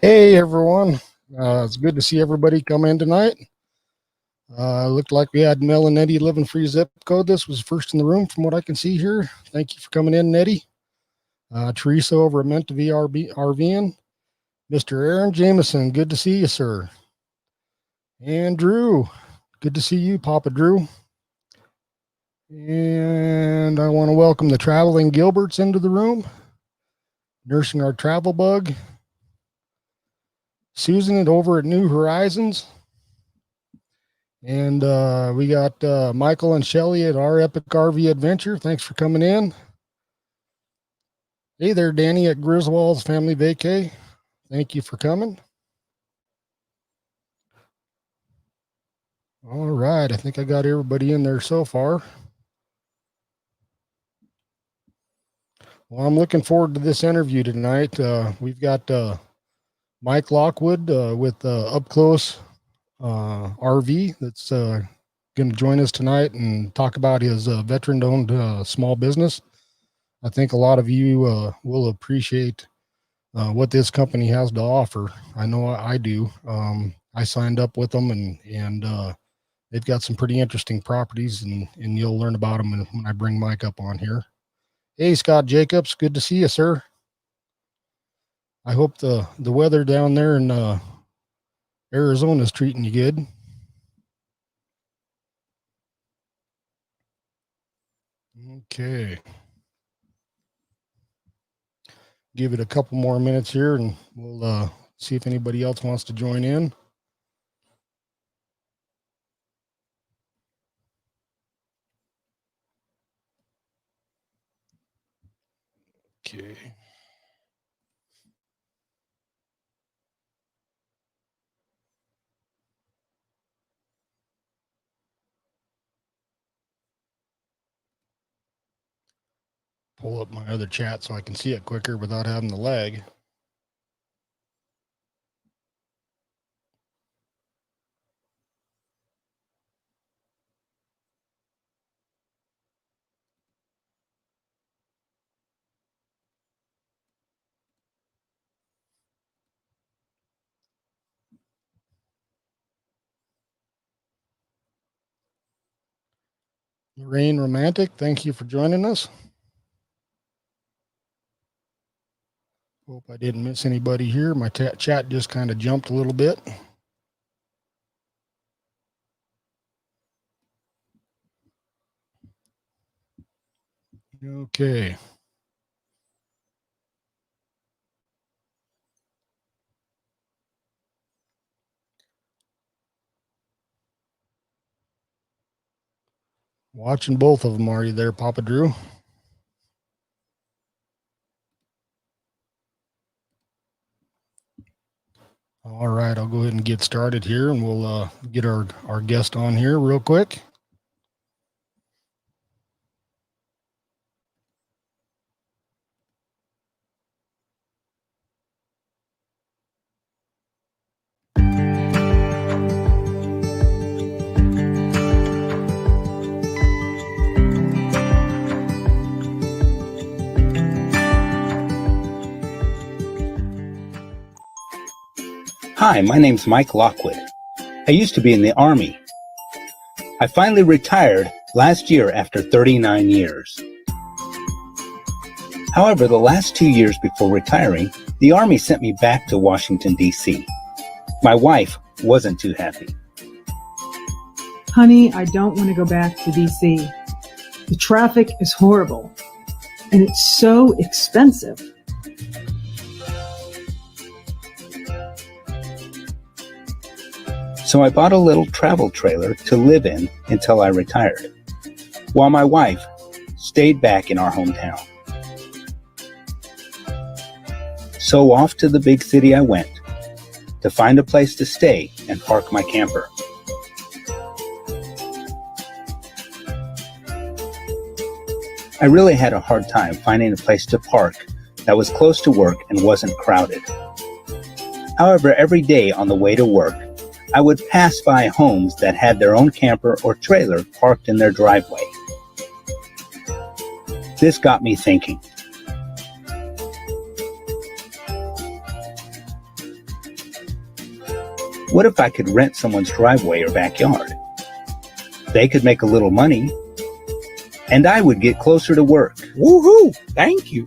Hey everyone, it's good to see everybody come in tonight. Looked like we had Mel and Eddie living free zip code. This was first in the room from what I can see here. Thank you for coming in, Eddie. Teresa over at Meant to Be RVing. Mr. Aaron Jameson, good to see you, sir. And Drew, good to see you, Papa Drew. And I want to welcome the Traveling Gilberts into the room, nursing our travel bug. Susan over at New Horizons. And we got Michael and Shelly at Our Epic RV Adventure. Thanks for coming in. Hey there, Danny at Griswold's Family Vacay. Thank you for coming. All right, I think I got everybody in there so far. Well, I'm looking forward to this interview tonight. We've got Mike Lockwood with UpClose-RV that's going to join us tonight and talk about his veteran-owned small business. I think a lot of you will appreciate what this company has to offer. I know I do. I signed up with them, and they've got some pretty interesting properties, and you'll learn about them when I bring Mike up on here. Hey, Scott Jacobs, good to see you, sir. I hope the weather down there in Arizona is treating you good. Okay. Give it a couple more minutes here and we'll see if anybody else wants to join in. Okay. Pull up my other chat so I can see it quicker without having the lag. Lorraine Romantic, thank you for joining us. Hope I didn't miss anybody here. My chat just kind of jumped a little bit. Okay. Watching both of them, are you there, Papa Drew? All right, I'll go ahead and get started here, and we'll get our guest on here real quick. Hi, my name's Mike Lockwood. I used to be in the Army. I finally retired last year after 39 years. However, the last 2 years before retiring, the Army sent me back to Washington, D.C. My wife wasn't too happy. Honey, I don't want to go back to D.C. The traffic is horrible, and it's so expensive. So I bought a little travel trailer to live in until I retired, while my wife stayed back in our hometown. So off to the big city I went to find a place to stay and park my camper. I really had a hard time finding a place to park that was close to work and wasn't crowded. However, every day on the way to work, I would pass by homes that had their own camper or trailer parked in their driveway. This got me thinking. What if I could rent someone's driveway or backyard? They could make a little money, and I would get closer to work. Woohoo! Thank you.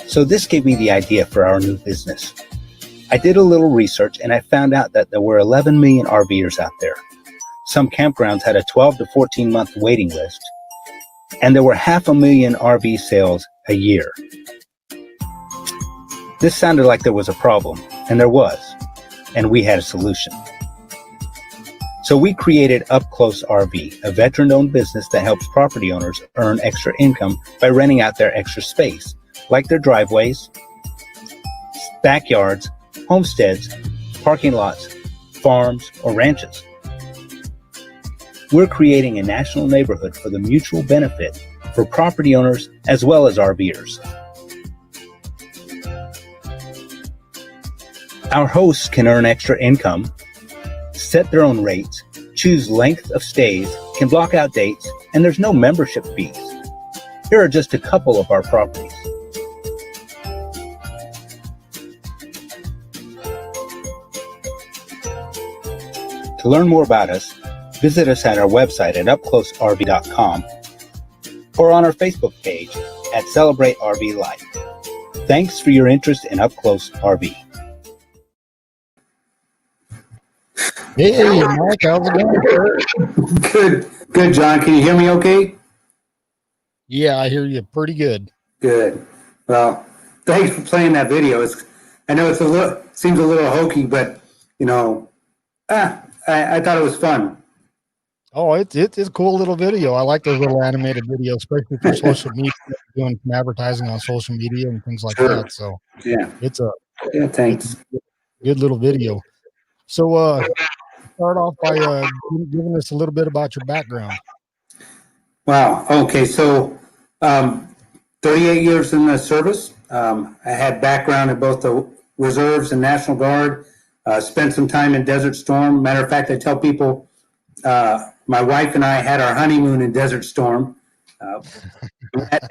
So this gave me the idea for our new business. I did a little research and I found out that there were 11 million RVers out there. Some campgrounds had a 12 to 14 month waiting list, and there were 500,000 RV sales a year. This sounded like there was a problem, and there was, and we had a solution. So we created UpClose-RV, a veteran-owned business that helps property owners earn extra income by renting out their extra space, like their driveways, backyards, homesteads, parking lots, farms, or ranches. We're creating a national neighborhood for the mutual benefit for property owners as well as RVers. Our hosts can earn extra income, set their own rates, choose length of stays, can block out dates, and there's no membership fees. Here are just a couple of our properties. To learn more about us, visit us at our website at UpClose-RV.com or on our Facebook page at Celebrate RV Life. Thanks for your interest in UpClose-RV. Hey, Mike, how's it going? Good, John. Can you hear me okay? Yeah, I hear you pretty good. Good. Well, thanks for playing that video. I know it seems a little hokey, but I thought it was fun. Oh, it's a cool little video. I like those little animated videos, especially for social media, doing some advertising on social media and things like Sure. that. So Yeah. It's Thanks. a good little video. So start off by giving us a little bit about your background. Wow. Okay. So, 38 years in the service. I had background in both the reserves and National Guard. Spent some time in Desert Storm. Matter of fact, I tell people, my wife and I had our honeymoon in Desert Storm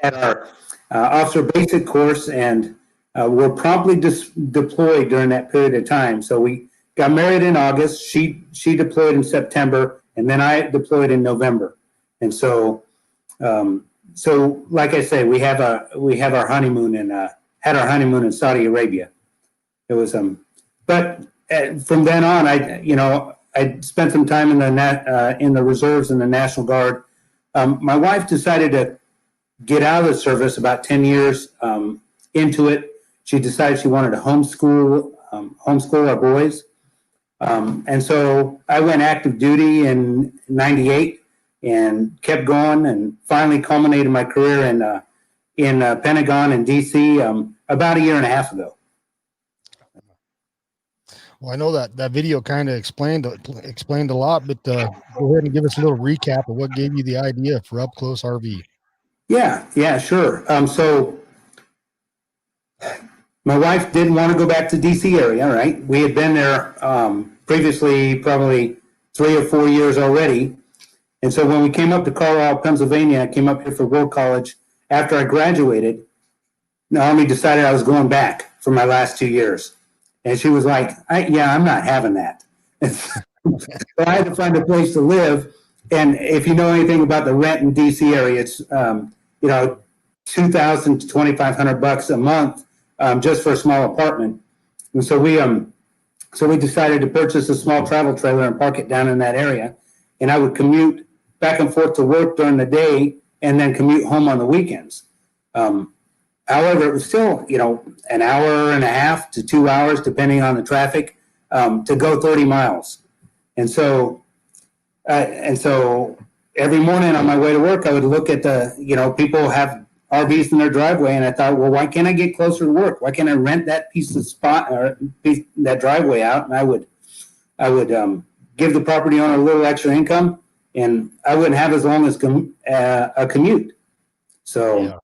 at our officer basic course, and were promptly deployed during that period of time. So we got married in August. She deployed in September, and then I deployed in November. And so, like I say, we have our honeymoon and had our honeymoon in Saudi Arabia. It was but from then on, I spent some time in the reserves and the National Guard. My wife decided to get out of the service about 10 years into it. She decided she wanted to homeschool our boys. And so I went active duty in 98 and kept going, and finally culminated my career in Pentagon and DC about a year and a half ago. Well, I know that video kind of explained a lot, but go ahead and give us a little recap of what gave you the idea for UpClose-RV. Yeah, sure. So my wife didn't want to go back to DC area, right? We had been there previously, probably 3 or 4 years already. And so when we came up to Carlisle, Pennsylvania, I came up here for War College. After I graduated, the Army decided I was going back for my last 2 years. And she was like, I'm not having that. So I had to find a place to live. And if you know anything about the rent in DC area, it's, $2,000 to $2,500 a month just for a small apartment. And so we decided to purchase a small travel trailer and park it down in that area. And I would commute back and forth to work during the day and then commute home on the weekends. However, it was still, an hour and a half to 2 hours, depending on the traffic, to go 30 miles. And so every morning on my way to work, I would look at people have RVs in their driveway, and I thought, well, why can't I get closer to work? Why can't I rent that piece of spot or that driveway out? And I would give the property owner a little extra income, and I wouldn't have as long as a commute. So. Yeah.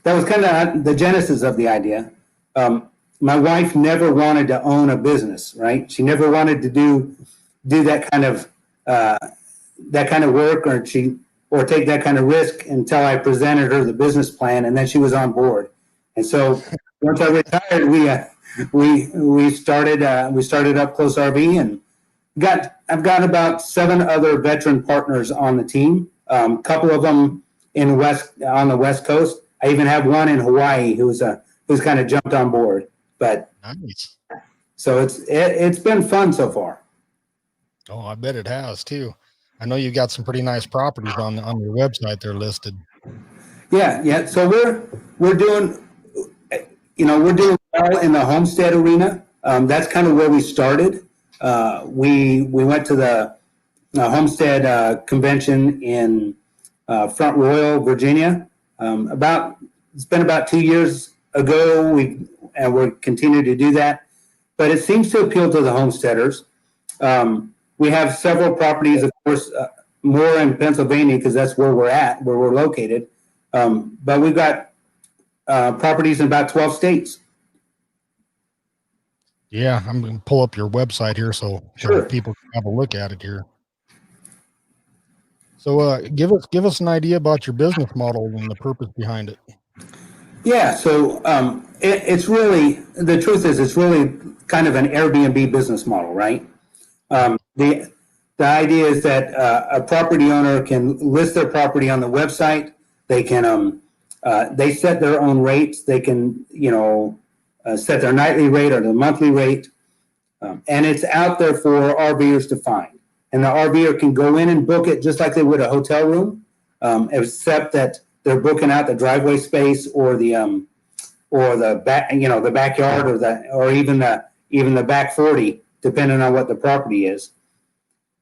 That was kind of the genesis of the idea. My wife never wanted to own a business, right? She never wanted to do that kind of work or take that kind of risk until I presented her the business plan, and then she was on board. And so once I retired, we started UpClose-RV, and I've got about 7 other veteran partners on the team. A couple of them on the West Coast. I even have one in Hawaii who's kind of jumped on board. But Nice. so it's been fun so far. Oh, I bet it has too. I know you got some pretty nice properties on your website there listed. Yeah. So we're doing well in the homestead arena. That's kind of where we started. We went to the homestead convention in Front Royal, Virginia. It's been about 2 years ago. We're continuing to do that, but it seems to appeal to the homesteaders. We have several properties, of course, more in Pennsylvania because that's where we're located. But we've got properties in about 12 states. Yeah, I'm going to pull up your website here so people can have a look at it here. So give us an idea about your business model and the purpose behind it. Yeah, so it's really, the truth is it's really kind of an Airbnb business model, right? The idea is that a property owner can list their property on the website. They can they set their own rates. They can set their nightly rate or the monthly rate, and it's out there for RVers to find. And the RVer can go in and book it just like they would a hotel room, except that they're booking out the driveway space or the back, the backyard or even the back 40, depending on what the property is.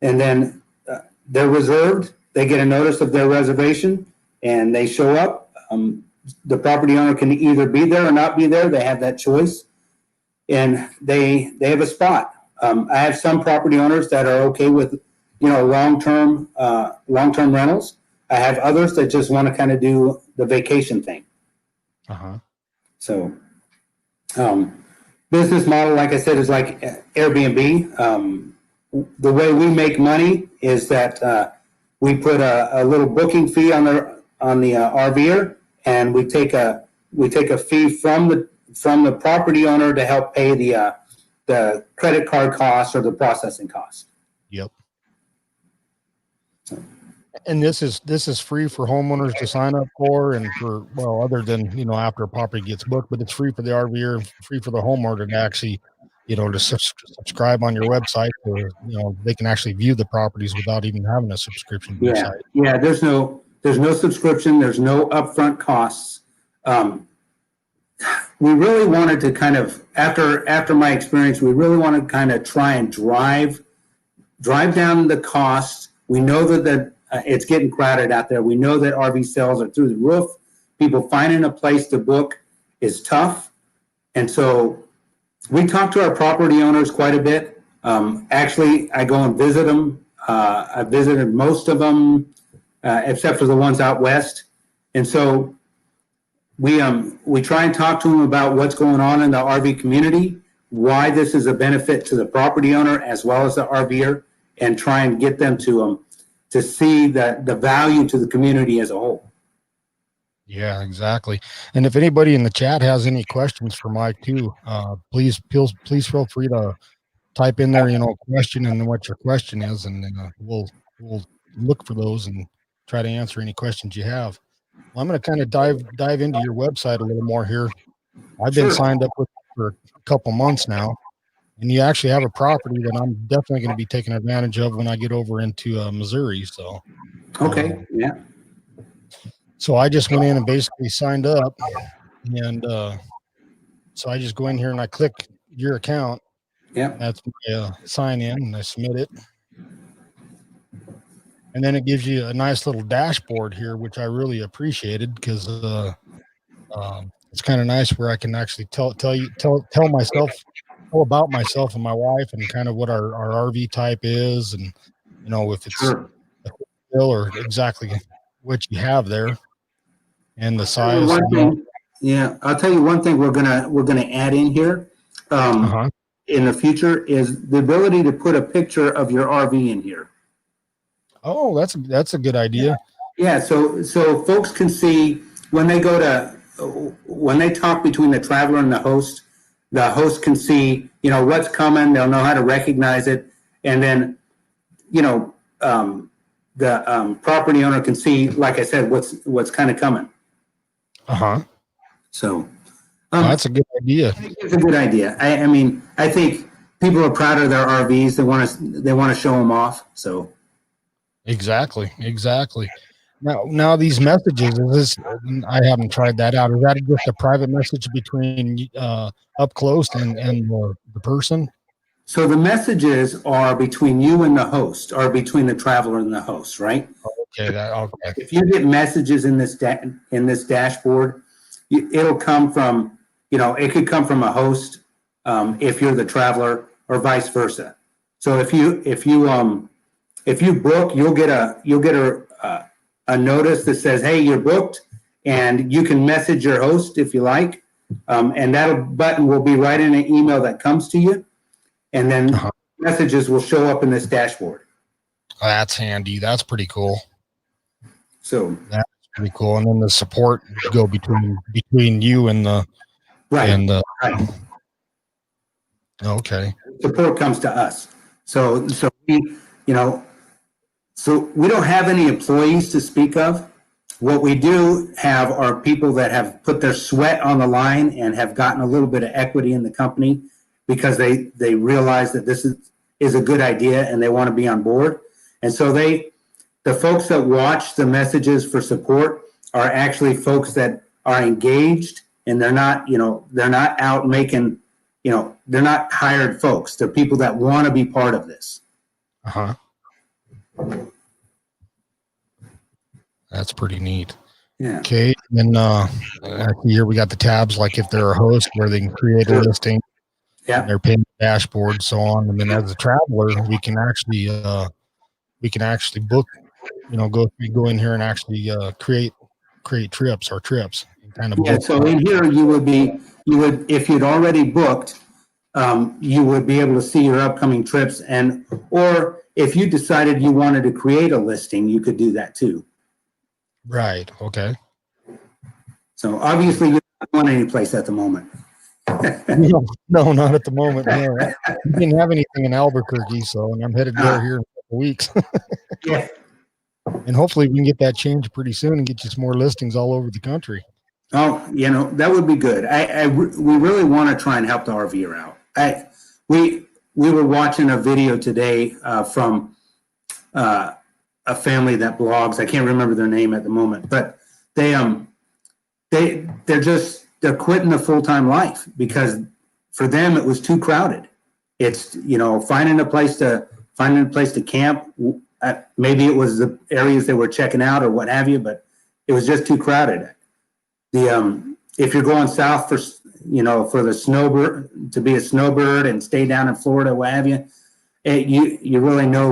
And then they're reserved. They get a notice of their reservation, and they show up. The property owner can either be there or not be there. They have that choice, and they have a spot. I have some property owners that are okay with long-term rentals. I have others that just want to kind of do the vacation thing. So business model, like I said, is like Airbnb. The way we make money is that we put a little booking fee on the RVer, and we take a fee from the property owner to help pay the credit card costs or the processing costs. Yep. And this is free for homeowners to sign up for, and for, well, other than after a property gets booked, but it's free for the RVer, free for the homeowner to actually to subscribe on your website, or they can actually view the properties without even having a subscription to your site. Yeah, there's no subscription, there's no upfront costs. We really wanted to kind of, after my experience, we really want to kind of try and drive down the costs. We know that it's getting crowded out there. We know that RV sales are through the roof. People finding a place to book is tough. And so we talk to our property owners quite a bit. Actually, I go and visit them. I visited most of them, except for the ones out west. And so we try and talk to them about what's going on in the RV community, why this is a benefit to the property owner as well as the RVer, and try and get them to see the value to the community as a whole. Yeah, exactly. And if anybody in the chat has any questions for Mike too, please feel free to type in there, question and then what your question is, and then we'll look for those and try to answer any questions you have. Well, I'm going to kind of dive into your website a little more here. I've been signed up with for a couple months now, and you actually have a property that I'm definitely going to be taking advantage of when I get over into Missouri. So, okay, yeah. So I just went in and basically signed up, and so I just go in here and I click your account. Yeah, that's my sign in, and I submit it. And then it gives you a nice little dashboard here, which I really appreciated, because it's kind of nice where I can actually tell myself about myself and my wife, and kind of what our RV type is, and if it's a bill or exactly what you have there, and the size. I'll tell you one thing we're gonna add in here in the future is the ability to put a picture of your RV in here. Oh, that's a good idea. Yeah, so folks can see when they talk between the traveler and the host, the host can see, what's coming. They'll know how to recognize it. And then, the property owner can see, like I said, what's kind of coming. Uh-huh. So That's a good idea. it's a good idea. I mean, I think people are proud of their RVs. They want to show them off. So Exactly. Now these messages, I haven't tried that out. Is that just a private message between up close and the person? So the messages are between you and the host, or between the traveler and the host, right? Okay. Okay. If you get messages in this dashboard, it'll come from, it could come from a host if you're the traveler, or vice versa. So if you book, you'll get a notice that says, "Hey, you're booked," and you can message your host if you like, and that button will be right in an email that comes to you, and then messages will show up in this dashboard. That's handy. That's pretty cool. So that's pretty cool. And then the support go between you and the right. Okay. Support comes to us. So we don't have any employees to speak of. What we do have are people that have put their sweat on the line and have gotten a little bit of equity in the company because they realize that this is a good idea and they want to be on board. And so the folks that watch the messages for support are actually folks that are engaged, and they're not out making, they're not hired folks. They're people that want to be part of this. Uh-huh. That's pretty neat. Yeah. Okay. And then here we got the tabs, like if they're a host where they can create a listing. Yeah. Their payment dashboard, so on. And then as a traveler, we can actually book, go in here and actually create trips. And kind of yeah. So in here you would if you'd already booked, you would be able to see your upcoming trips, or if you decided you wanted to create a listing, you could do that too. Right. Okay. So obviously you don't want any place at the moment. No, not at the moment. No. We didn't have anything in Albuquerque, and I'm headed there here in a couple weeks. Yeah. And hopefully we can get that changed pretty soon and get you some more listings all over the country. Oh, that would be good. We really want to try and help the RVer out. We were watching a video today from a family that blogs. I can't remember their name at the moment, but they're quitting the full-time life because for them it was too crowded. It's finding a place to camp. Maybe it was the areas they were checking out or what have you, but it was just too crowded. If you're going south for the snowbird, to be a snowbird and stay down in Florida, what have you, you really know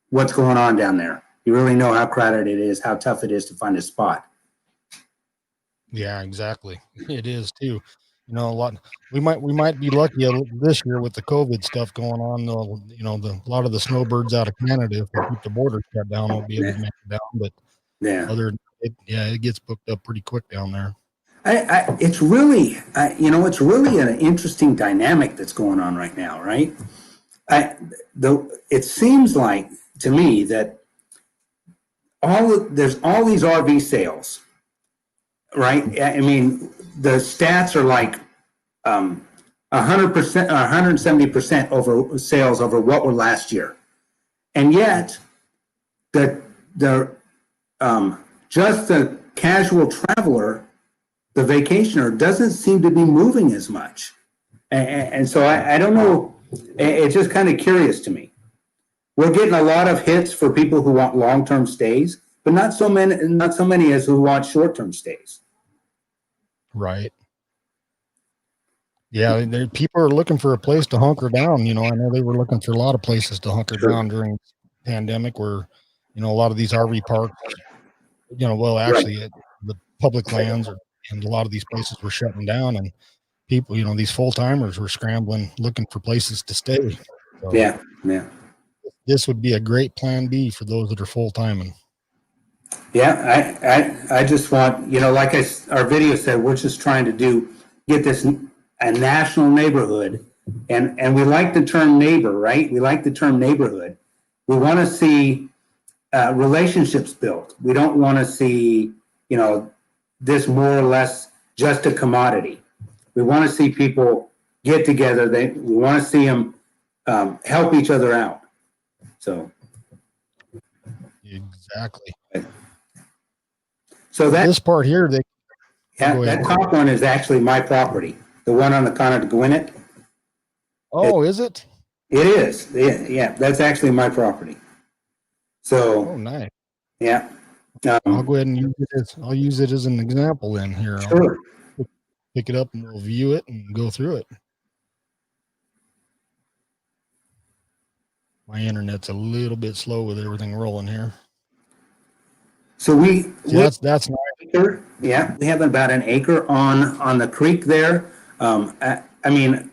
what's going on down there. You really know how crowded it is, how tough it is to find a spot. Yeah, exactly. It is too. A lot. We might be lucky this year with the COVID stuff going on. A lot of the snowbirds out of Canada, if we keep the border shut down, won't be able to make it down. But it gets booked up pretty quick down there. It's really, it's really an interesting dynamic that's going on right now, right? It seems like to me that there's all these RV sales. Right. I mean, the stats are like 100%, 170% over sales over what were last year, and yet the just the casual traveler, the vacationer, doesn't seem to be moving as much, and so I don't know. It's just kind of curious to me. We're getting a lot of hits for people who want long-term stays, but not so many as who want short-term stays. Right. Yeah, people are looking for a place to hunker down. I know they were looking for a lot of places to hunker down during the pandemic where, a lot of these RV parks, the public lands and a lot of these places were shutting down, and people, these full-timers were scrambling, looking for places to stay. So yeah. This would be a great plan B for those that are full-timing. Yeah, I just want, like our video said, we're just trying to get this a national neighborhood, and we like the term neighbor, right? We like the term neighborhood. We want to see relationships built. We don't want to see, this more or less just a commodity. We want to see people get together. We want to see them help each other out. So exactly. So this part here, that top one is actually my property. The one on the Conant Gwinnett. Oh, is it? It is. Yeah, that's actually my property. So. Oh, nice. Yeah. I'll go ahead and use it as an example then here. Sure. I'll pick it up and we'll view it and go through it. My internet's a little bit slow with everything rolling here. So that's nice. Acre. Yeah, we have about an acre on the creek there. I mean,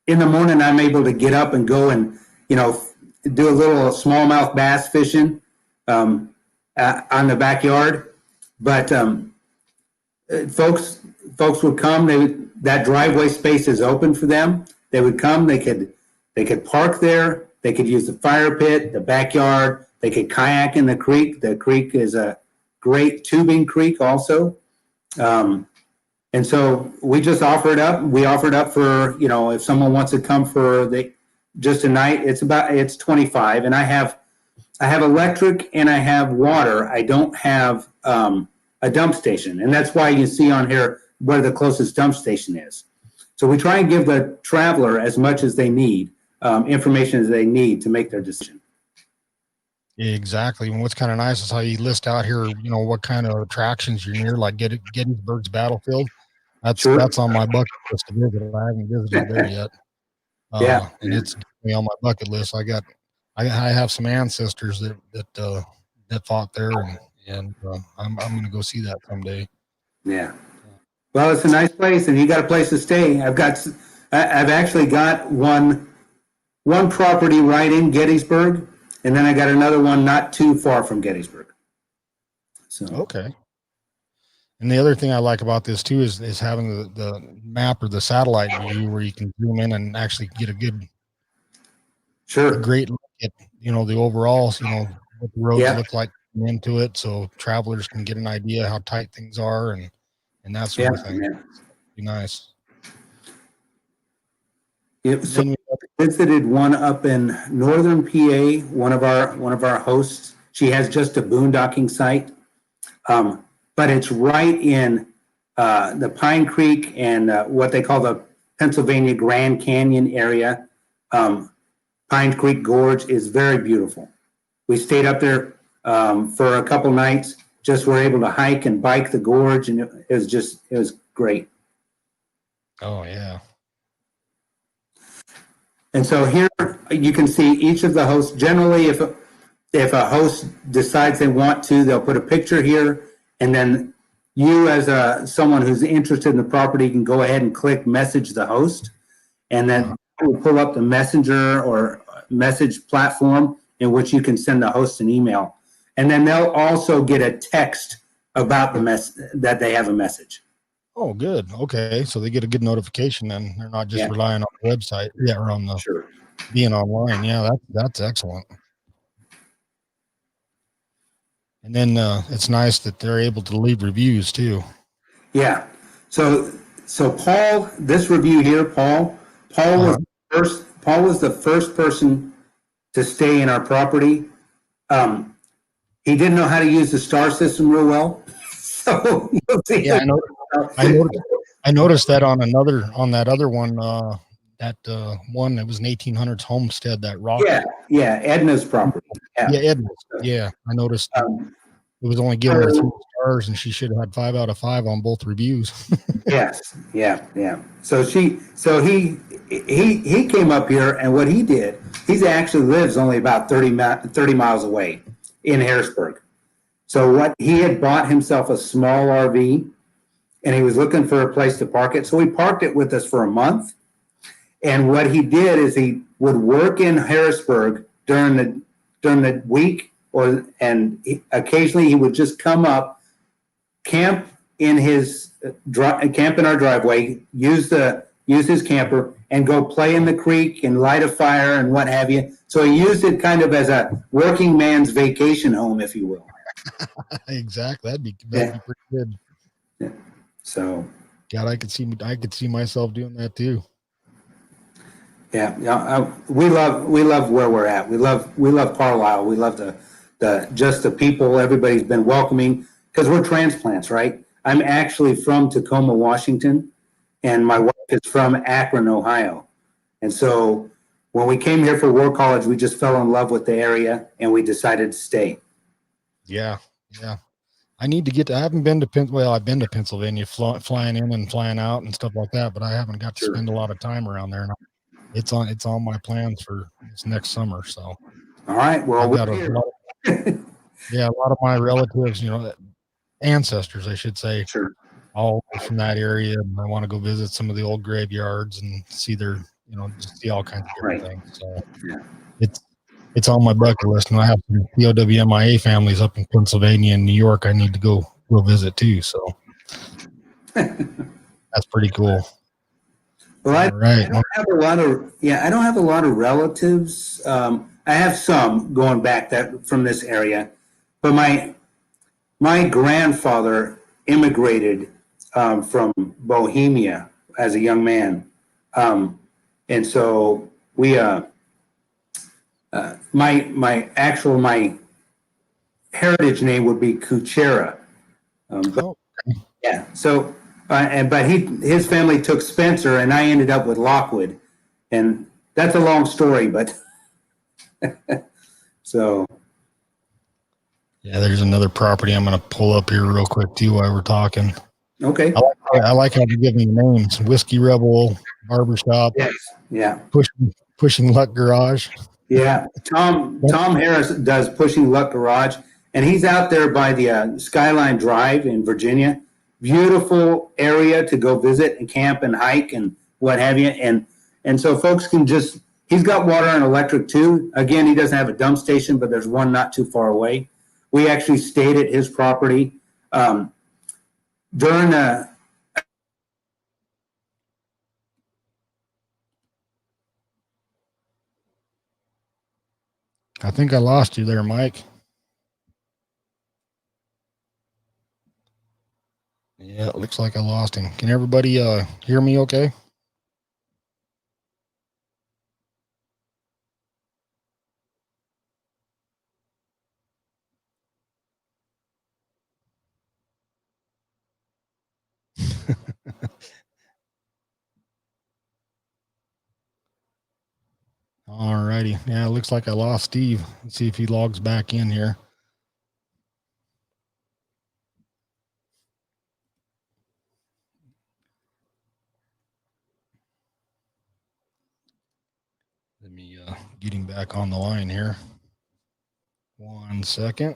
in the morning I'm able to get up and go and do a little smallmouth bass fishing on the backyard. But folks would come. That driveway space is open for them. They would come. They could park there. They could use the fire pit, the backyard. They could kayak in the creek. The creek is a great tubing creek also. And so we just offer it up. We offer it up for, if someone wants to come for just a night, it's $25. And I have electric and I have water. I don't have a dump station. And that's why you see on here where the closest dump station is. So we try and give the traveler as much as they need, information as they need to make their decision. Exactly. And what's kind of nice is how you list out here, what kind of attractions you're near, like Gettysburg's battlefield. That's on my bucket list to visit. I haven't visited there yet. Yeah. And it's definitely on my bucket list. I have some ancestors that fought there, and I'm going to go see that someday. Yeah. Well, it's a nice place, and you got a place to stay. I've actually got one property right in Gettysburg, and then I got another one not too far from Gettysburg. So okay. And the other thing I like about this too is having the map or the satellite view where you can zoom in and actually get a great look at the overalls, what the roads look like into it, so travelers can get an idea how tight things are and that sort of thing. Yeah. Be nice. Yeah, so we visited one up in northern PA. One of our hosts, she has just a boondocking site, but it's right in the Pine Creek and what they call the Pennsylvania Grand Canyon area. Pine Creek Gorge is very beautiful. We stayed up there for a couple nights. Just were able to hike and bike the gorge, and it was great. Oh yeah. And so here you can see each of the hosts. Generally, if a host decides they want to, they'll put a picture here, and then you as someone who's interested in the property can go ahead and click message the host, and then we'll pull up the messenger or message platform in which you can send the host an email. And then they'll also get a text about that they have a message. Oh, good. Okay. So they get a good notification then. They're not just relying on the website or on the being online. Yeah, that's excellent. And then it's nice that they're able to leave reviews too. Yeah. So Paul, this review here, Paul was the first person to stay in our property. He didn't know how to use the star system real well. So you'll see. Yeah, I noticed that on that other one, one that was an 1800s homestead, that rock. Yeah, Edna's property. Yeah, Edna's. Yeah, I noticed it was only giving her 3 stars, and she should have had 5 out of 5 on both reviews. Yes, yeah. So he came up here, and what he did, he actually lives only about 30 miles away in Harrisburg. So what he had bought himself a small RV, and he was looking for a place to park it. So he parked it with us for a month. And what he did is he would work in Harrisburg during the week, occasionally he would just come up, camp in our driveway, use the use his camper, and go play in the creek and light a fire and what have you. So he used it kind of as a working man's vacation home, if you will. Exactly. That'd be pretty good. Yeah. So, God, I could see myself doing that too. yeah, we love where we're at. We love Carlisle. We love the people. Everybody's been welcoming because we're transplants, right? I'm actually from Tacoma, Washington, and my wife is from Akron, Ohio. And so when we came here for War College, we just fell in love with the area and we decided to stay. Yeah. Yeah. I need to get to, I haven't been to I've been to Pennsylvania, flying in and flying out and stuff like that, but I haven't got to spend a lot of time around there. And it's on my plans for this next summer. So, all right. Well, I've got a lot of my relatives, ancestors, I should say, sure, all from that area. And I want to go visit some of the old graveyards and see their, just see all kinds of different things. So it's on my bucket list. And I have some POW-MIA families up in Pennsylvania and New York I need to go visit too. So that's pretty cool. Well, I don't have a lot of relatives. I have some going back from this area, but my grandfather immigrated from Bohemia as a young man, and so we my heritage name would be Kuchera, yeah. So. But his family took Spencer, and I ended up with Lockwood, and that's a long story. But so, yeah, there's another property I'm going to pull up here real quick too while we're talking. Okay, I like how you give me names: Whiskey Rebel, Barbershop, yes, yeah, Pushing Luck Garage. Yeah, Tom Harris does Pushing Luck Garage, and he's out there by the Skyline Drive in Virginia. Beautiful area to go visit and camp and hike and what have you. And so folks can he's got water and electric too. Again, he doesn't have a dump station, but there's one not too far away. We actually stayed at his property during I think I lost you there, Mike. Yeah, it looks like I lost him. Can everybody hear me okay? All righty. Yeah, it looks like I lost Steve. Let's see if he logs back in here. Let me get him back on the line here. 1 second.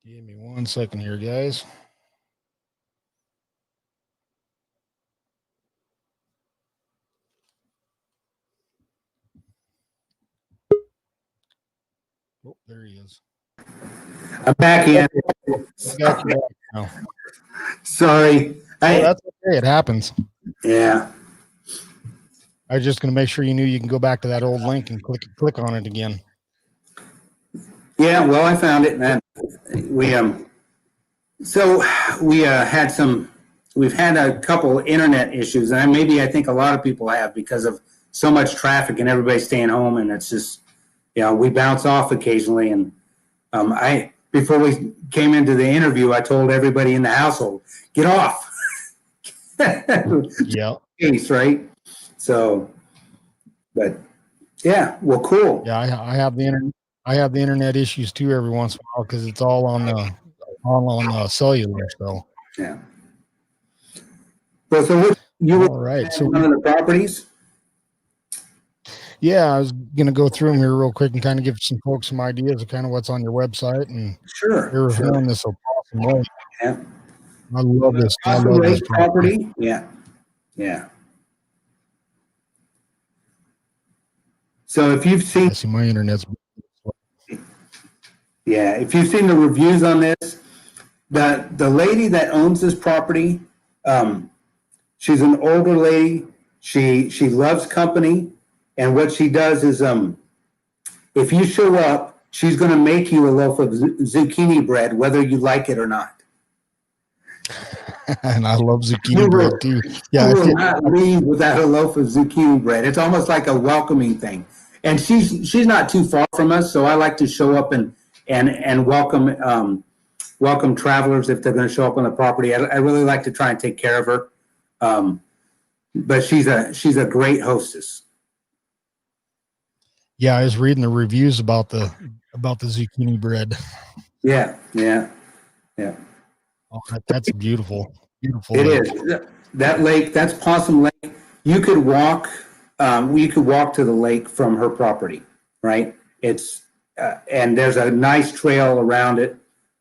Give me 1 second here, guys. Oh, there he is. I'm back in. Got you back now. Sorry. That's okay. It happens. Yeah. I was just going to make sure you knew you can go back to that old link and click on it again. Yeah, well, I found it, and we've had a couple internet issues, and I think a lot of people have because of so much traffic and everybody staying home, and it's just, we bounce off occasionally. And before we came into the interview, I told everybody in the household, get off. Yeah. Right. So, but yeah, well, cool. Yeah, I have the internet. I have the internet issues too every once in a while because it's all on cellular. So yeah. So you were all right. So one of the properties. Yeah, I was going to go through them here real quick and kind of give some folks some ideas of kind of what's on your website and sure you're reviewing this so awesome way. Yeah. I love this. I Across the love this lake property. property. Yeah. Yeah. So if you've seen, I see my internet's. yeah, if you've seen the reviews on this, the lady that owns this property, she's an older lady. She loves company, and what she does is, if you show up, she's going to make you a loaf of zucchini bread, whether you like it or not. And I love zucchini You bread will, too. you Yeah, will not leave without a loaf of zucchini bread. It's almost like a welcoming thing. And she's not too far from us, so I like to show up and welcome travelers if they're going to show up on the property. I really like to try and take care of her. But she's a great hostess. yeah, I was reading the reviews about the zucchini bread. Yeah, yeah, yeah. Oh, that's beautiful. Beautiful It lake. is. That lake, that's Possum Lake. You could walk to the lake from her property, right? It's and there's a nice trail around it.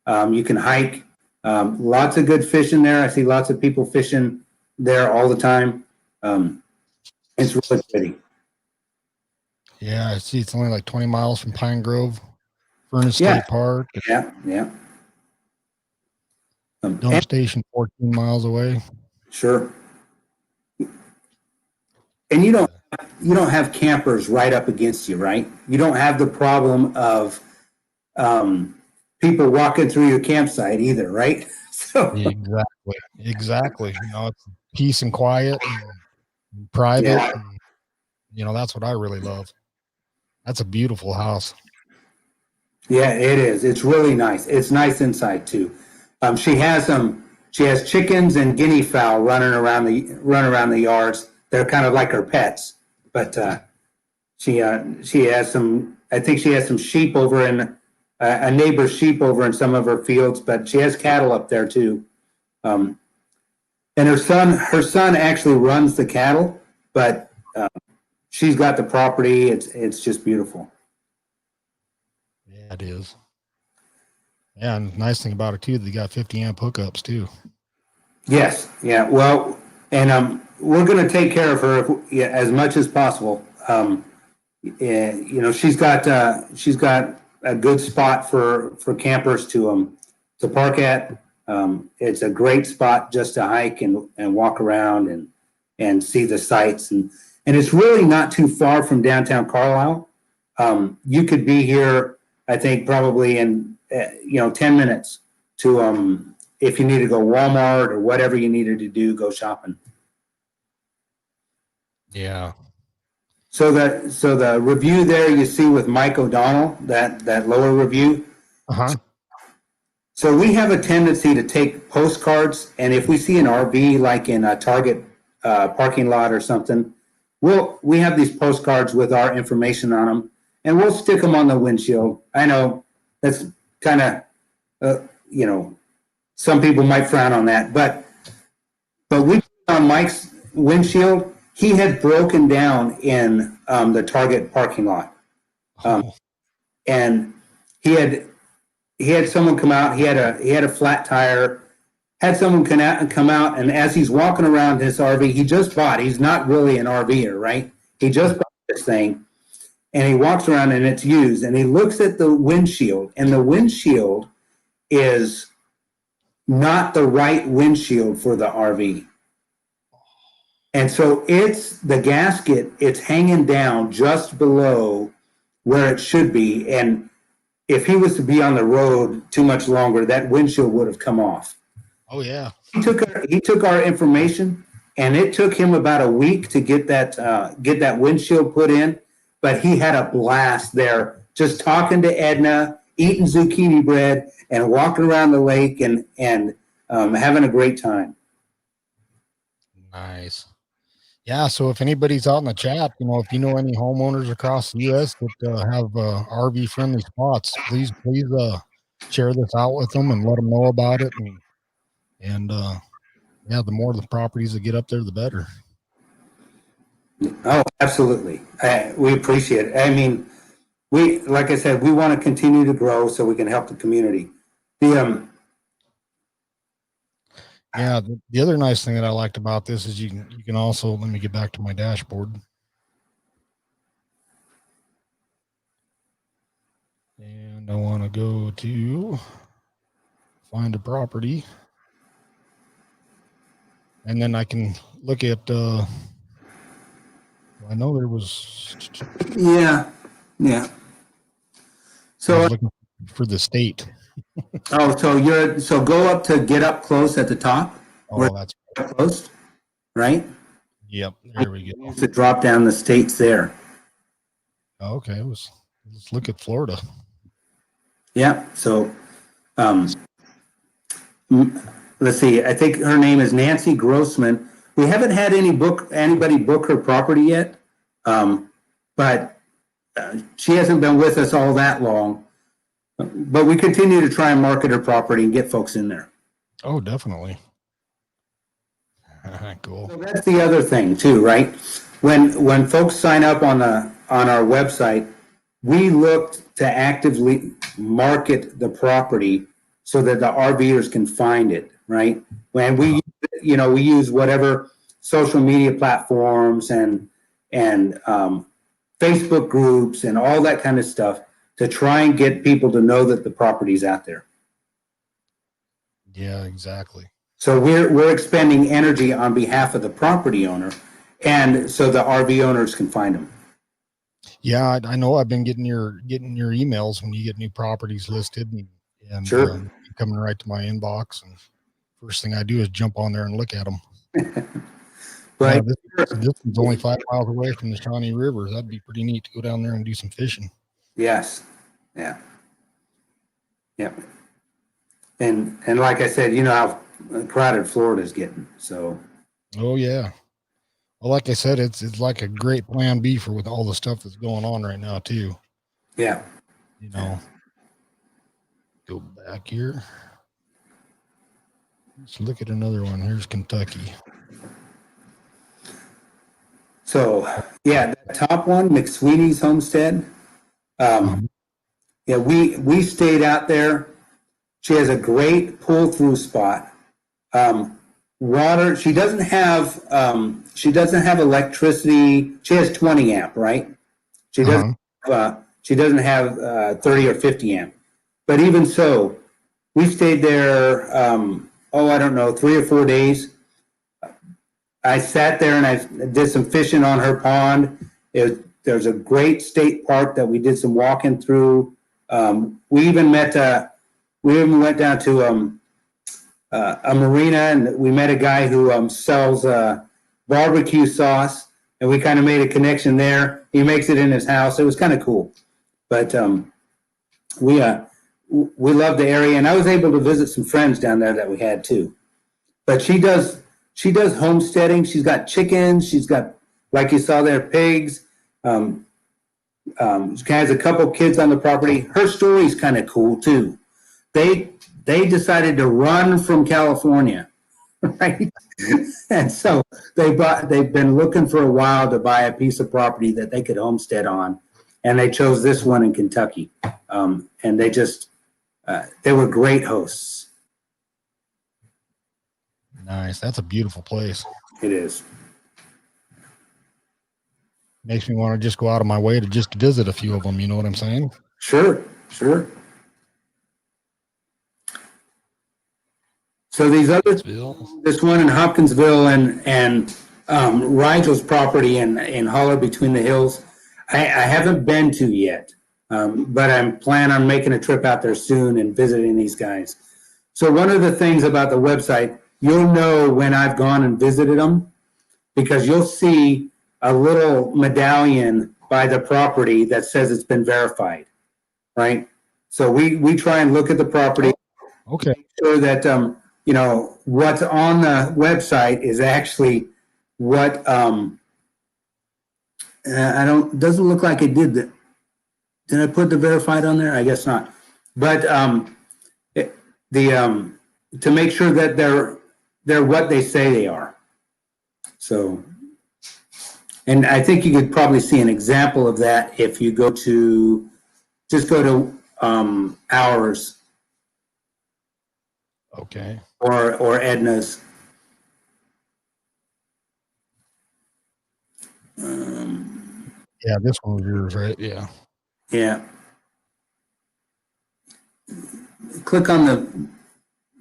You can hike. Lots of good fishing there. I see lots of people fishing there all the time. It's really pretty. Yeah, I see it's only like 20 miles from Pine Grove, Furnace Yeah. State Park. Yeah, yeah. Dump And- station 14 miles away. Sure. And you don't have campers right up against you, right? You don't have the problem of people walking through your campsite either, right? So Exactly. You know, it's peace and quiet and private. Yeah. And, you know, that's what I really love. That's a beautiful house. yeah, it is. It's really nice. It's nice inside too. She has chickens and guinea fowl running around the yards. They're kind of like her pets, but she has some. I think she has some sheep over in a neighbor's sheep over in some of her fields, but she has cattle up there too. And her son actually runs the cattle, but she's got the property. It's just beautiful. Yeah, it is. Yeah, and the nice thing about it too, they got 50 amp hookups too. Yes, yeah. Well, and we're going to take care of her as much as possible. You know, she's got a good spot for campers to park at. It's a great spot just to hike and walk around and see the sights, and it's really not too far from downtown Carlisle. You could be here, I think, probably in 10 minutes to if you need to go Walmart or whatever you needed to do, go shopping. Yeah. So the review there you see with Mike O'Donnell, that lower review. Uh-huh. So we have a tendency to take postcards, and if we see an RV like in a Target parking lot or something, we have these postcards with our information on them, and we'll stick them on the windshield. I know that's kind of some people might frown on that, but we put on Mike's windshield. He had broken down in the Target parking lot, and he had someone come out. He had a flat tire. Had someone come out, and as he's walking around his RV, he just bought. He's not really an RVer, right? He just bought this thing, and he walks around, and it's used. And he looks at the windshield, and the windshield is not the right windshield for the RV. And so it's the gasket, it's hanging down just below where it should be. And if he was to be on the road too much longer, that windshield would have come off. Oh yeah. He took our information, and it took him about a week to get that windshield put in. But he had a blast there, just talking to Edna, eating zucchini bread, and walking around the lake and having a great time. Nice. Yeah, so if anybody's out in the chat, if you know any homeowners across the U.S. that have RV-friendly spots, please share this out with them and let them know about it. And the more the properties that get up there, the better. Oh, absolutely. We appreciate it. I mean, like I said, we want to continue to grow so we can help the community. Yeah, the other nice thing that I liked about this is you can also, let me get back to my dashboard. And I want to go to find a property. And then I can look at, I know there was, Yeah. Yeah. I So, was looking for the state. so go up to get up close at the top. Where Oh, that's, up close, right? yep. There we go. Use the drop down the states there. Okay. Let's look at Florida. Yeah. So, let's see. I think her name is Nancy Grossman. We haven't had anybody book her property yet, but she hasn't been with us all that long. But we continue to try and market her property and get folks in there. Oh, definitely. Cool. So that's the other thing too, right? When folks sign up on our website, we look to actively market the property so that the RVers can find it, right? When we use whatever social media platforms and Facebook groups and all that kind of stuff to try and get people to know that the property's out there. Yeah, exactly. So we're expending energy on behalf of the property owner, and so the RV owners can find them. Yeah, I know. I've been getting your emails when you get new properties listed, and Sure. coming right to my inbox. And first thing I do is jump on there and look at them. Right. This is only 5 miles away from the Shawnee River. That'd be pretty neat to go down there and do some fishing. Yes. Yeah. Yeah. And like I said, you know how crowded Florida's getting. So. Oh yeah. Well, like I said, it's like a great plan B for with all the stuff that's going on right now too. Yeah. You know. Go back here. Let's look at another one. Here's Kentucky. So yeah, the top one, McSweeney's Homestead. Yeah, we stayed out there. She has a great pull-through spot. Water. She doesn't have electricity. She has 20 amp, right? She doesn't. She doesn't have 30 or 50 amp. But even so, we stayed there. I don't know, 3 or 4 days. I sat there and I did some fishing on her pond. There's a great state park that we did some walking through. We even went down to a marina, and we met a guy who sells barbecue sauce, and we kind of made a connection there. He makes it in his house. It was kind of cool. But we love the area, and I was able to visit some friends down there that we had too. But she does homesteading. She's got chickens. She's got, like you saw there, pigs. She has a couple kids on the property. Her story's kind of cool too. They decided to run from California, right? And so they've been looking for a while to buy a piece of property that they could homestead on, and they chose this one in Kentucky. And they were great hosts. Nice. That's a beautiful place. It is. Makes me want to just go out of my way to just visit a few of them. You know what I'm saying? Sure. So these others, this one in Hopkinsville and Rigel's property in Holler Between the Hills, I haven't been to yet, but I'm planning on making a trip out there soon and visiting these guys. So one of the things about the website, you'll know when I've gone and visited them, because you'll see a little medallion by the property that says it's been verified, right? So we try and look at the property. Okay. Make sure that what's on the website is actually what doesn't look like it did that. Did I put the verified on there? I guess not. But to make sure that they're what they say they are. So, and I think you could probably see an example of that if you go to Okay. or Edna's. Yeah, this one was yours, right? Yeah. Yeah. Click on the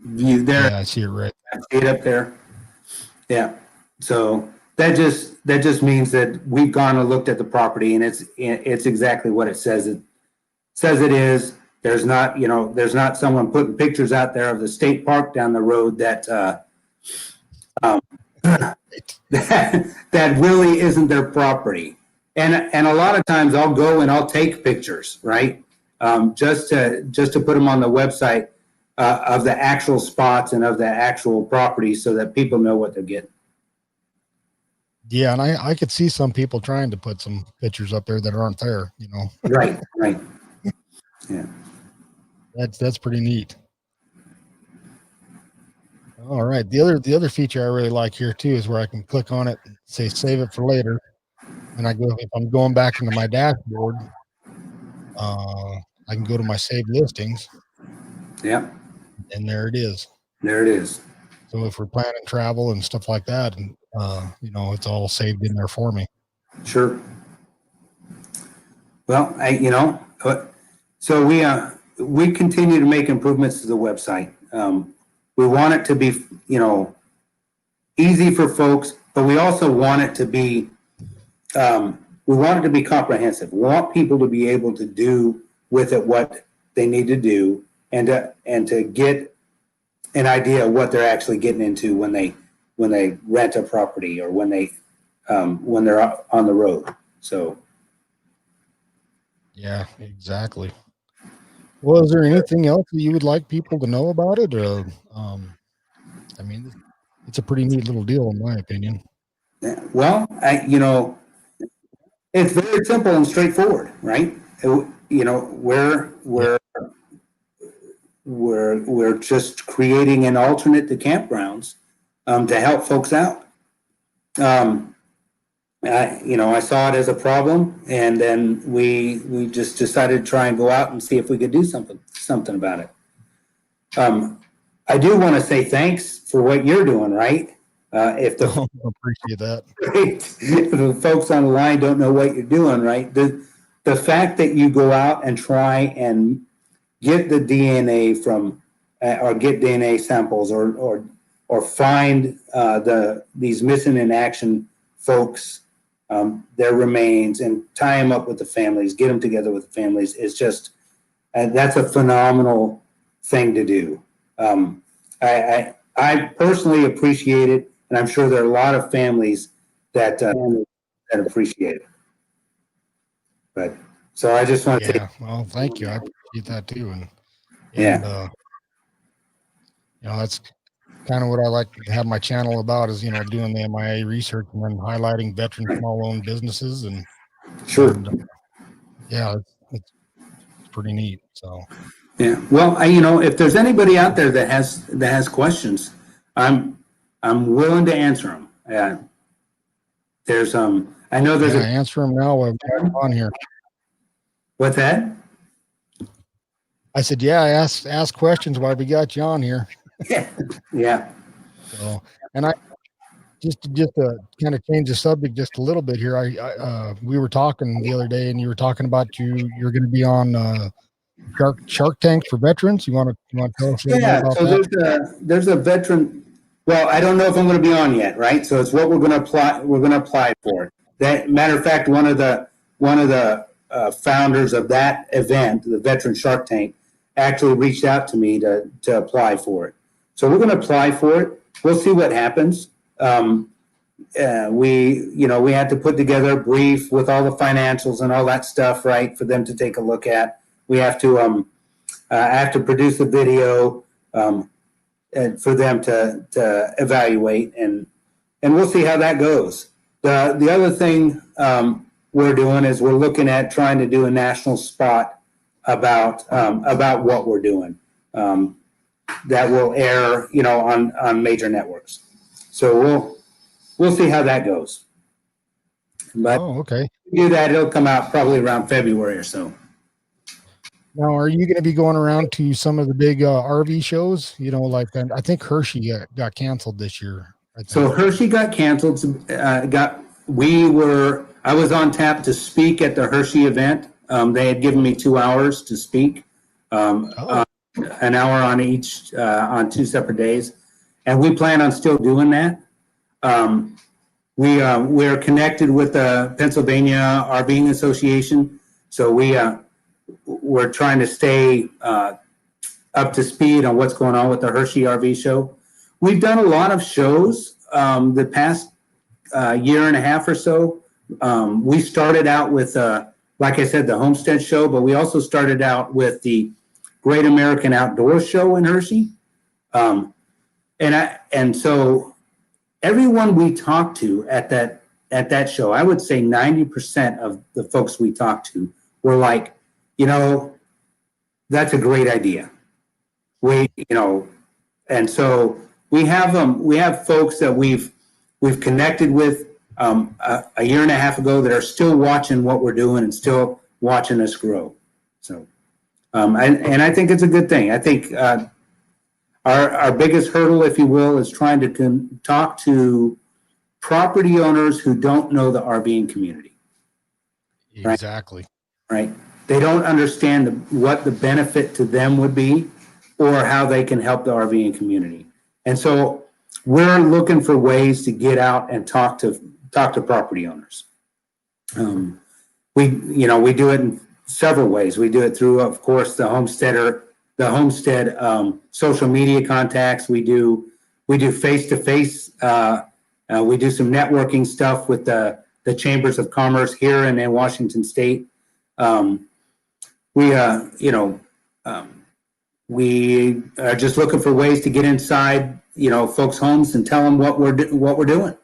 view there. Yeah, I see it right. See it up there. Yeah. So that just means that we've gone and looked at the property, and it's exactly what it says it is. There's not someone putting pictures out there of the state park down the road that that really isn't their property. And a lot of times I'll go and I'll take pictures, right? Just to put them on the website of the actual spots and of the actual property so that people know what they're getting. Yeah, and I could see some people trying to put some pictures up there that aren't there, you know. Right. Yeah. That's pretty neat. All right. The other feature I really like here too is where I can click on it and say save it for later. And if I'm going back into my dashboard, I can go to my saved listings. Yeah. And there it is. There it is. So if we're planning travel and stuff like that, and it's all saved in there for me. Sure. Well, so we continue to make improvements to the website. We want it to be, easy for folks, but we also want it to be, comprehensive. We want people to be able to do with it what they need to do, and to get an idea of what they're actually getting into when they rent a property or when they're on the road. So. Yeah, exactly. Well, is there anything else that you would like people to know about it? I mean, it's a pretty neat little deal in my opinion. Yeah, well, it's very simple and straightforward, right? We're just creating an alternate to campgrounds to help folks out. I saw it as a problem, and then we just decided to try and go out and see if we could do something about it. I do want to say thanks for what you're doing, right? If the appreciate that. If the folks on the line don't know what you're doing, right? The fact that you go out and try and get the DNA from, or get DNA samples, or find these missing in action folks, their remains, and tie them up with the families, get them together with the families, is just that's a phenomenal thing to do. I personally appreciate it, and I'm sure there are a lot of families that appreciate it. But so I just want to say, well, thank you. I appreciate that too, and that's kind of what I like to have my channel about, is doing the MIA research and then highlighting veteran small-owned businesses, and sure, it's pretty neat. So yeah, well, if there's anybody out there that has questions, I'm willing to answer them. There's I know there's answer them now. I've got on here. What's that? I said, I ask questions while we got you on here. Yeah. So, and I just to kind of change the subject just a little bit here. We were talking the other day, and you were talking about you're going to be on Shark Tank for veterans. You want to tell us a little bit about that? There's a veteran. Well, I don't know if I'm going to be on yet, right? So it's what we're going to apply. We're going to apply for it. That matter of fact, one of the founders of that event, the Veteran Shark Tank, actually reached out to me to apply for it. So we're going to apply for it. We'll see what happens. We had to put together a brief with all the financials and all that stuff, right, for them to take a look at. We have to I have to produce a video and for them to evaluate, and we'll see how that goes. The other thing we're doing is we're looking at trying to do a national spot about what we're doing that will air, on major networks. So we'll see how that goes. But okay. do that, it'll come out probably around February or so. Now, are you going to be going around to some of the big RV shows? You know, like I think Hershey got canceled this year. I think. So Hershey got canceled. I was on tap to speak at the Hershey event. They had given me 2 hours to speak, an hour on each, on 2 separate days. And we plan on still doing that. We're connected with the Pennsylvania RVing Association. So we're trying to stay up to speed on what's going on with the Hershey RV show. We've done a lot of shows the past year and a half or so. We started out with, like I said, the Homestead Show, but we also started out with the Great American Outdoors Show in Hershey. And so everyone we talked to at that show, I would say 90% of the folks we talked to were like, that's a great idea. And so we have folks that we've connected with a year and a half ago that are still watching what we're doing and still watching us grow. So, and I think it's a good thing. I think our biggest hurdle, if you will, is trying to talk to property owners who don't know the RVing community. Exactly. Right. They don't understand what the benefit to them would be or how they can help the RVing community. And so we're looking for ways to get out and talk to property owners. We do it in several ways. We do it through, of course, the homestead social media contacts. We do face-to-face. We do some networking stuff with the chambers of commerce here and in Washington State. We are just looking for ways to get inside, folks' homes and tell them what we're doing.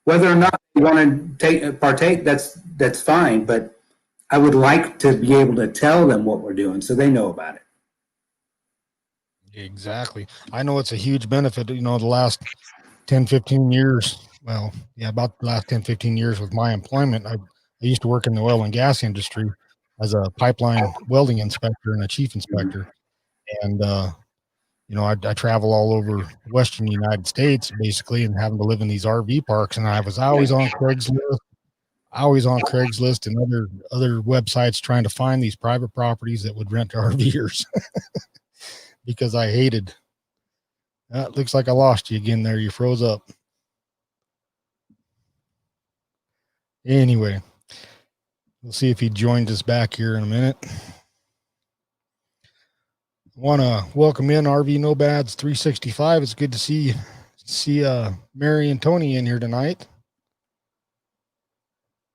Whether or not they want to partake, that's fine. But I would like to be able to tell them what we're doing so they know about it. Exactly. I know it's a huge benefit. The last 10, 15 years. Well, yeah, about the last 10, 15 years with my employment, I used to work in the oil and gas industry as a pipeline welding inspector and a chief inspector. And, I travel all over Western United States basically and having to live in these RV parks. And I was always on Craigslist and other websites trying to find these private properties that would rent to RVers because I hated. It looks like I lost you again there. You froze up. Anyway, we'll see if he joins us back here in a minute. I want to welcome in RV Nomads 365. It's good to see Mary and Tony in here tonight.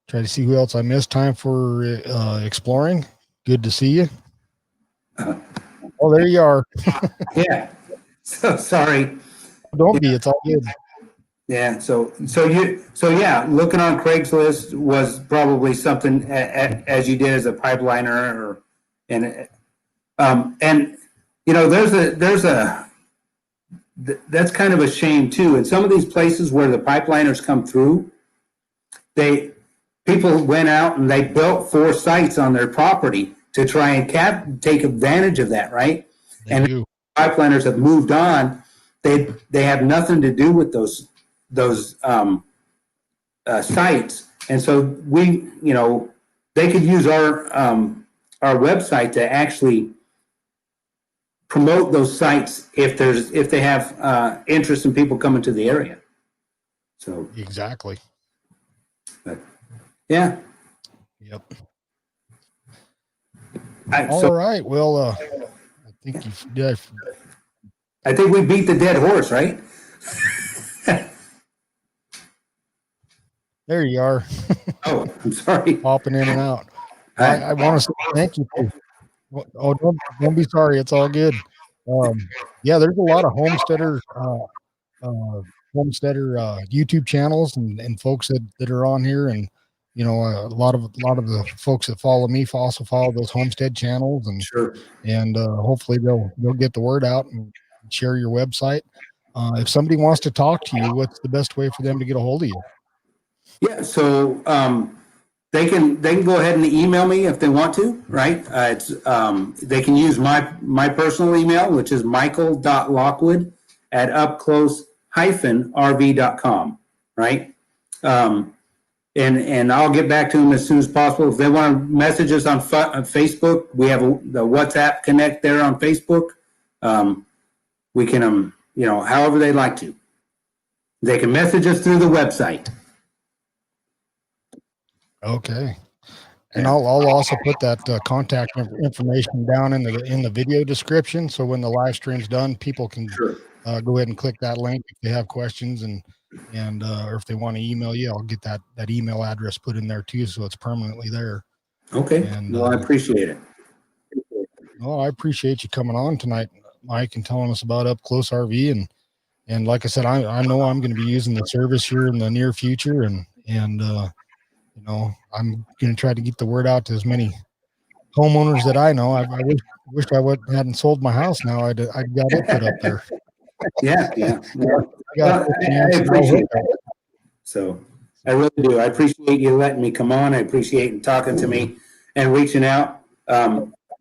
Try to see who else I missed. Time for exploring. Good to see you. Oh, there you are. Yeah. So sorry. Don't be. It's all good. Yeah. So yeah, looking on Craigslist was probably something as you did as a pipeliner, that's kind of a shame too. In some of these places where the pipeliners come through, people went out and they built 4 sites on their property to try and take advantage of that, right? And pipeliners have moved on. They have nothing to do with those sites, and so they could use our website to actually promote those sites if they have interest in people coming to the area. So exactly. But, yeah. Yep. All right. Well, I think we beat the dead horse, right? There you are. Oh, I'm sorry. Popping in and out. I want to say thank you. Oh, don't be sorry. It's all good. Yeah, there's a lot of homesteader YouTube channels and folks that are on here, and a lot of the folks that follow me also follow those homestead channels, and sure. And hopefully they'll get the word out and share your website. If somebody wants to talk to you, what's the best way for them to get a hold of you? Yeah, so they can go ahead and email me if they want to, right? It's they can use my personal email, which is michael.lockwood@upclose-rv.com, right? And I'll get back to them as soon as possible. If they want to message us on Facebook, we have the WhatsApp Connect there on Facebook. We can, however they like to. They can message us through the website. Okay. And I'll also put that contact information down in the video description. So when the live stream's done, people can go ahead and click that link if they have questions or if they want to email you, I'll get that email address put in there too. So it's permanently there. Okay. And, well, I appreciate it. Well, I appreciate you coming on tonight, Mike, and telling us about UpClose-RV. And like I said, I know I'm going to be using the service here in the near future and I'm going to try to get the word out to as many homeowners that I know. I wish I hadn't sold my house now. I got it put up there. Yeah. I appreciate that. So I really do. I appreciate you letting me come on. I appreciate you talking to me and reaching out.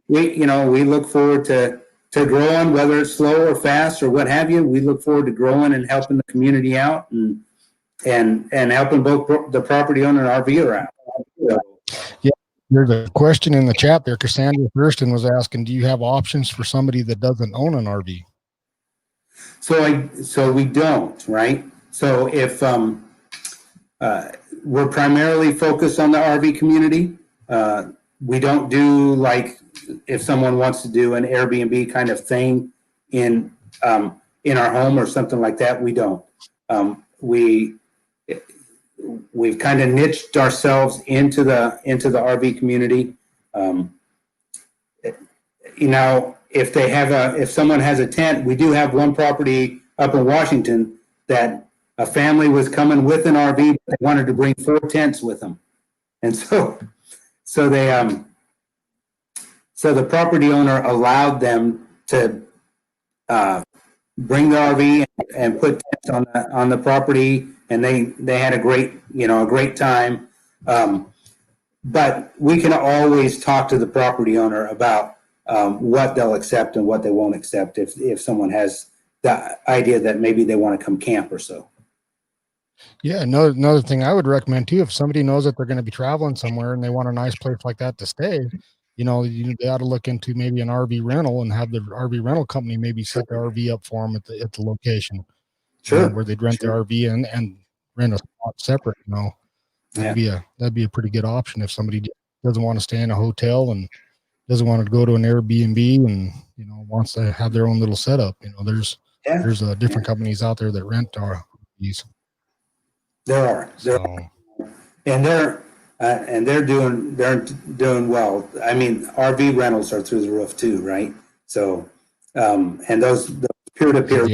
We look forward to growing, whether it's slow or fast or what have you. We look forward to growing and helping the community out and helping both the property owner and RVer out. So, yeah, there's a question in the chat there. Cassandra Thurston was asking, do you have options for somebody that doesn't own an RV? So we don't, right? So if we're primarily focused on the RV community, we don't do like if someone wants to do an Airbnb kind of thing in our home or something like that. We don't. We've kind of niched ourselves into the RV community. If someone has a tent, we do have one property up in Washington that a family was coming with an RV, but they wanted to bring 4 tents with them, and so the property owner allowed them to bring the RV and put tents on the property. And they had a great time. But we can always talk to the property owner about what they'll accept and what they won't accept if someone has the idea that maybe they want to come camp or so. Yeah, another thing I would recommend too, if somebody knows that they're going to be traveling somewhere and they want a nice place like that to stay, they ought to look into maybe an RV rental and have the RV rental company maybe set the RV up for them at the location. Sure. Where they'd rent the RV and rent a spot separate. That'd be a pretty good option if somebody doesn't want to stay in a hotel and doesn't want to go to an Airbnb and wants to have their own little setup. There's different companies out there that rent RVs. There are, and they're doing well. I mean, RV rentals are through the roof too, right? So, and those peer-to-peer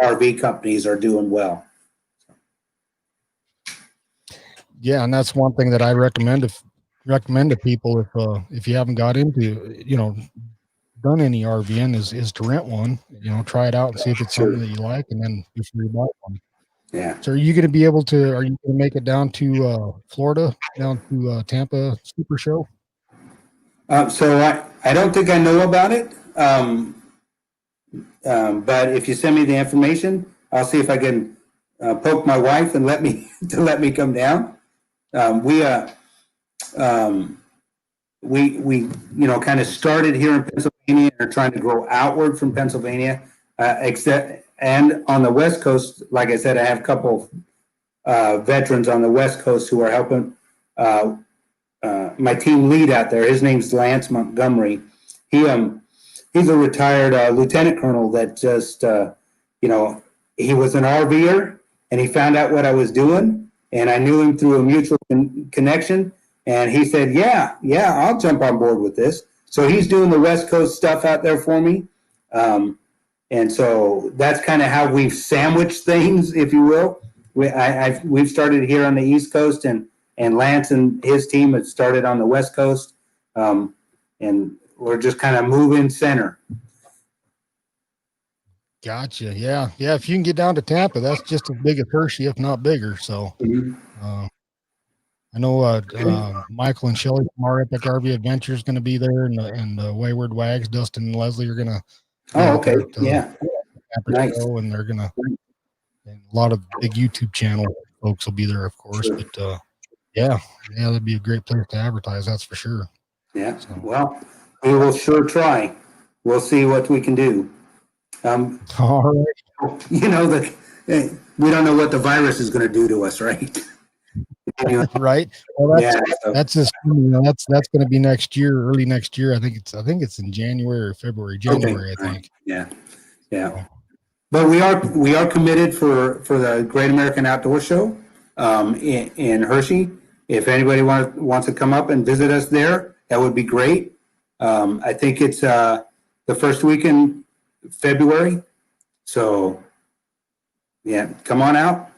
RV companies are doing well. Yeah, and that's one thing that I recommend to people if you haven't got into done any RVing is to rent one. Try it out and see if it's something that you like, and then before you buy one. Yeah. So are you going to make it down to Florida, down to Tampa Super Show? So I don't think I know about it. But if you send me the information, I'll see if I can poke my wife and let me come down. We kind of started here in Pennsylvania and are trying to grow outward from Pennsylvania. And on the West Coast, like I said, I have a couple veterans on the West Coast who are helping my team lead out there. His name's Lance Montgomery. He's a retired lieutenant colonel that just, he was an RVer and he found out what I was doing, and I knew him through a mutual connection. And he said, yeah, I'll jump on board with this. So he's doing the West Coast stuff out there for me. And so that's kind of how we've sandwiched things, if you will. We've started here on the East Coast, and Lance and his team have started on the West Coast. And we're just kind of moving center. Gotcha. Yeah. If you can get down to Tampa, that's just as big as Hershey, if not bigger. So, I know Michael and Shelly from our Epic RV Adventure is going to be there, and the Wayward Wags, Dustin and Leslie are going to. Oh, okay. Yeah. Nice. Show, and they're going to. And a lot of big YouTube channel folks will be there, of course. Sure. But yeah, that'd be a great place to advertise. That's for sure. Yeah. So. Well, we will sure try. We'll see what we can do. All right. You know, we don't know what the virus is going to do to us, right? Right. Well, that's just, that's going to be next year, early next year. I think it's in January or February. January, okay. I think. Yeah. Yeah. But we are committed for the Great American Outdoor Show in Hershey. If anybody wants to come up and visit us there, that would be great. I think it's the first week in February. So, yeah, come on out.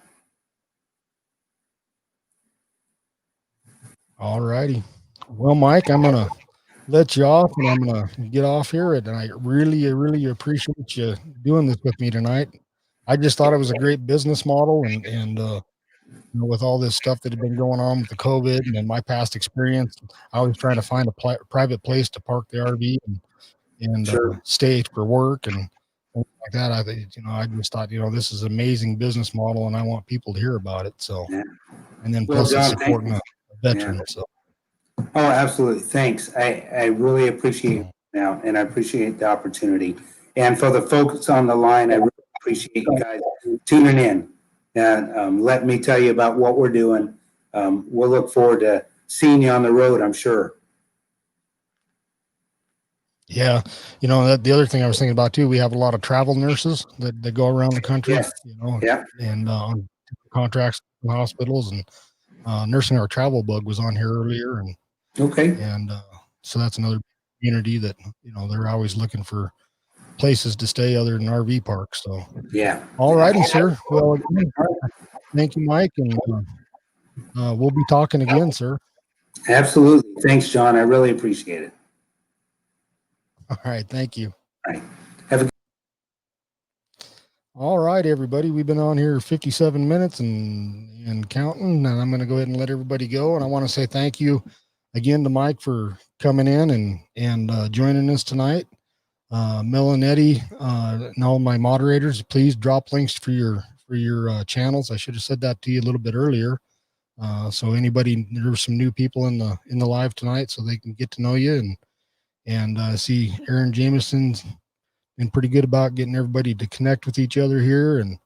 All righty. Well, Mike, I'm going to let you off, and I'm going to get off here. And I really, really appreciate you doing this with me tonight. I just thought it was a great business model, and you know, with all this stuff that had been going on with the COVID and my past experience, I was trying to find a private place to park the RV and Sure. stay for work and like that. I just thought, this is an amazing business model, and I want people to hear about it. So, yeah. And then plus John, supporting a veteran. Yeah. So. Oh, absolutely. Thanks. I really appreciate it now, and I appreciate the opportunity. And for the folks on the line, I really appreciate you guys tuning in and let me tell you about what we're doing. We'll look forward to seeing you on the road, I'm sure. Yeah. The other thing I was thinking about too, we have a lot of travel nurses that go around the country, yes. Yeah. And on contracts with hospitals, and Nursing Our Travel Bug was on here earlier. And okay. And so that's another community that, they're always looking for places to stay other than RV parks. So, yeah. All righty, sir. Well, again, thank you, Mike. And we'll be talking again, sir. Absolutely. Thanks, John. I really appreciate it. All right. Thank you. All right. Have a All right, everybody. We've been on here 57 minutes and counting, and I'm going to go ahead and let everybody go. And I want to say thank you again to Mike for coming in and joining us tonight. Mel and Eddie, and all my moderators, please drop links for your channels. I should have said that to you a little bit earlier. So anybody, there's some new people in the live tonight, so they can get to know you and see Aaron Jameson's been pretty good about getting everybody to connect with each other here. And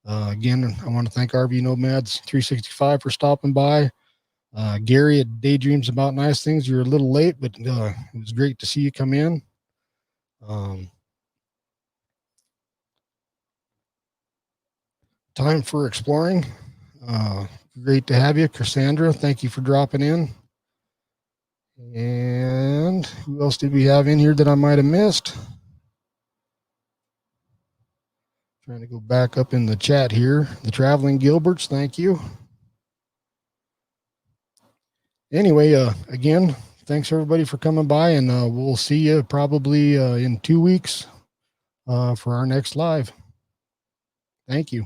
again, I want to thank RV Nomads 365 for stopping by. Gary at Daydreams About Nice Things, you're a little late, but it was great to see you come in. Time for exploring. Great to have you, Cassandra. Thank you for dropping in. And who else did we have in here that I might have missed? Trying to go back up in the chat here. The Traveling Gilberts, thank you. Anyway, again, thanks everybody for coming by, and we'll see you probably in 2 weeks for our next live. Thank you.